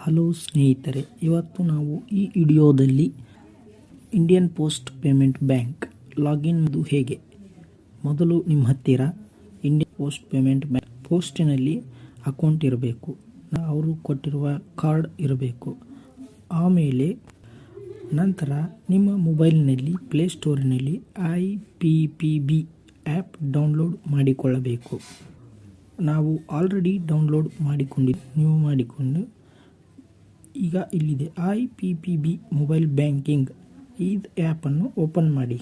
Hello ಸ್ನೇಹಿತರೆ, ಇವತ್ತು ನಾವು ಈ ವಿಡಿಯೋದಲ್ಲಿ Indian post payment bank login ಹೇಗೆ. ಮೊದಲು ನಿಮ್ಮ ಹತ್ತಿರ ಇಂಡಿಯನ್ ಪೋಸ್ಟ್ ಪೇಮೆಂಟ್ ಬ್ಯಾಂಕ್ ಪೋಸ್ಟಿನಲ್ಲಿ ಅಕೌಂಟ್ ಇರಬೇಕು, ಅವರು ಕೊಟ್ಟಿರುವ ಕಾರ್ಡ್ ಇರಬೇಕು. ಆಮೇಲೆ ನಂತರ ನಿಮ್ಮ ಮೊಬೈಲ್ನಲ್ಲಿ ಪ್ಲೇಸ್ಟೋರಿನಲ್ಲಿ IPPB ಆ್ಯಪ್ ಡೌನ್ಲೋಡ್ ಮಾಡಿಕೊಳ್ಳಬೇಕು. ನಾವು ಆಲ್ರೆಡಿ ಡೌನ್ಲೋಡ್ ನೀವು ಮಾಡಿಕೊಂಡು ಈಗ ಇಲ್ಲಿದೆ IPPB ಮೊಬೈಲ್ ಬ್ಯಾಂಕಿಂಗ್. ಈ ಆ್ಯಪನ್ನು ಓಪನ್ ಮಾಡಿ.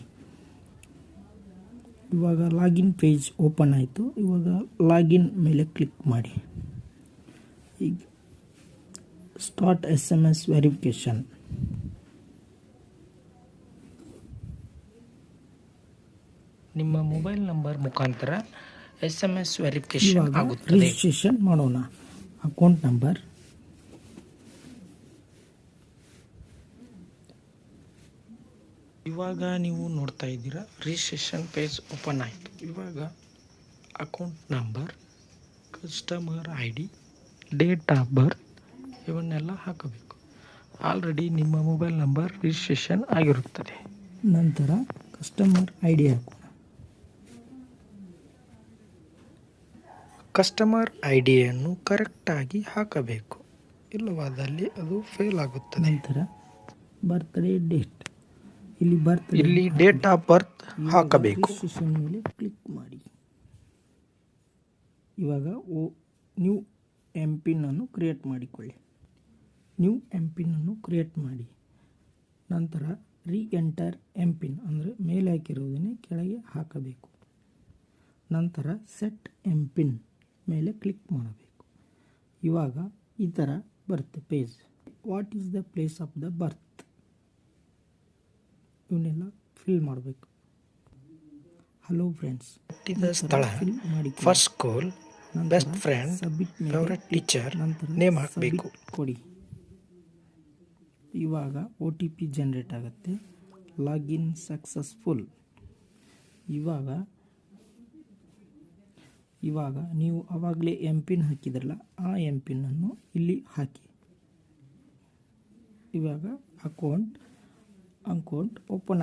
ಇವಾಗ ಲಾಗಿನ್ ಪೇಜ್ ಓಪನ್ ಆಯಿತು. ಇವಾಗ ಲಾಗಿನ್ ಮೇಲೆ ಕ್ಲಿಕ್ ಮಾಡಿ. ಈಗ ಸ್ಟಾರ್ಟ್ SMS ವೆರಿಫಿಕೇಷನ್. ನಿಮ್ಮ ಮೊಬೈಲ್ ನಂಬರ್ ಮುಖಾಂತರ SMS ವೆರಿಫಿಕೇಷನ್ ಆಗುತ್ತದೆ. ರಿಜಿಸ್ಟ್ರೇಷನ್ ಮಾಡೋಣ. ಅಕೌಂಟ್ ನಂಬರ್, ಇವಾಗ ನೀವು ನೋಡ್ತಾ ಇದ್ದೀರಾ ರಿಜಿಸ್ಟ್ರೇಷನ್ ಪೇಜ್ ಓಪನ್ ಆಯಿತು. ಇವಾಗ account number, customer ID, date of birth ಇವನ್ನೆಲ್ಲ ಹಾಕಬೇಕು. ಆಲ್ರೆಡಿ ನಿಮ್ಮ ಮೊಬೈಲ್ ನಂಬರ್ ರಿಜಿಸ್ಟ್ರೇಷನ್ ಆಗಿರುತ್ತದೆ. ನಂತರ ಕಸ್ಟಮರ್ ID ಹಾಕೋಣ. ಕಸ್ಟಮರ್ IDಯನ್ನು ಕರೆಕ್ಟಾಗಿ ಹಾಕಬೇಕು, ಇಲ್ಲವಾದಲ್ಲಿ ಅದು ಫೇಲ್ ಆಗುತ್ತದೆ. ನಂತರ ಬರ್ತ್ಡೇ ಡೇಟ್, ಇಲ್ಲಿ ಡೇಟ್ ಆಫ್ ಬರ್ತ್ ಹಾಕಬೇಕು. ರಿಜಿಸ್ಟ್ರೇಷನ್ ಮೇಲೆ ಕ್ಲಿಕ್ ಮಾಡಿ. ಇವಾಗ ನ್ಯೂ MPIN ಅನ್ನು ಕ್ರಿಯೇಟ್ ಮಾಡಿಕೊಳ್ಳಿ. ನ್ಯೂ MPIN ಅನ್ನು ಕ್ರಿಯೇಟ್ ಮಾಡಿ. ನಂತರ ಎಂಟರ್ MPIN ಅಂದರೆ ಮೇಲೆ ಹಾಕಿರುವುದನ್ನೇ ಕೆಳಗೆ ಹಾಕಬೇಕು. ನಂತರ ಸೆಟ್ MPIN ಮೇಲೆ ಕ್ಲಿಕ್ ಮಾಡಬೇಕು. ಇವಾಗ ಈ ಥರ ಬರುತ್ತೆ page. What is the place of the birth ಇವನ್ನೆಲ್ಲ ಫಿಲ್ ಮಾಡಬೇಕು. ಹಲೋ ಫ್ರೆಂಡ್ಸ್, ಸ್ಥಳ, first school, best friend, favourite teacher, name ಹಾಕಬೇಕು. ಕೊಡಿ. ಇವಾಗ OTP ಜನರೇಟ್ ಆಗುತ್ತೆ. Login successful. ಇವಾಗ ನೀವು ಆವಾಗಲೇ MPIN ಹಾಕಿದ್ರಲ್ಲ, ಆ MPIN ಅನ್ನು ಇಲ್ಲಿ ಹಾಕಿ. ಇವಾಗ ಅಕೌಂಟ್ ಓಪನ್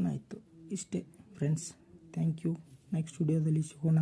ಆಯಿತು. ಇಷ್ಟೇ ಫ್ರೆಂಡ್ಸ್. Thank you. ನೆಕ್ಸ್ಟ್ ವಿಡಿಯೋದಲ್ಲಿ ಸಿಗೋಣ.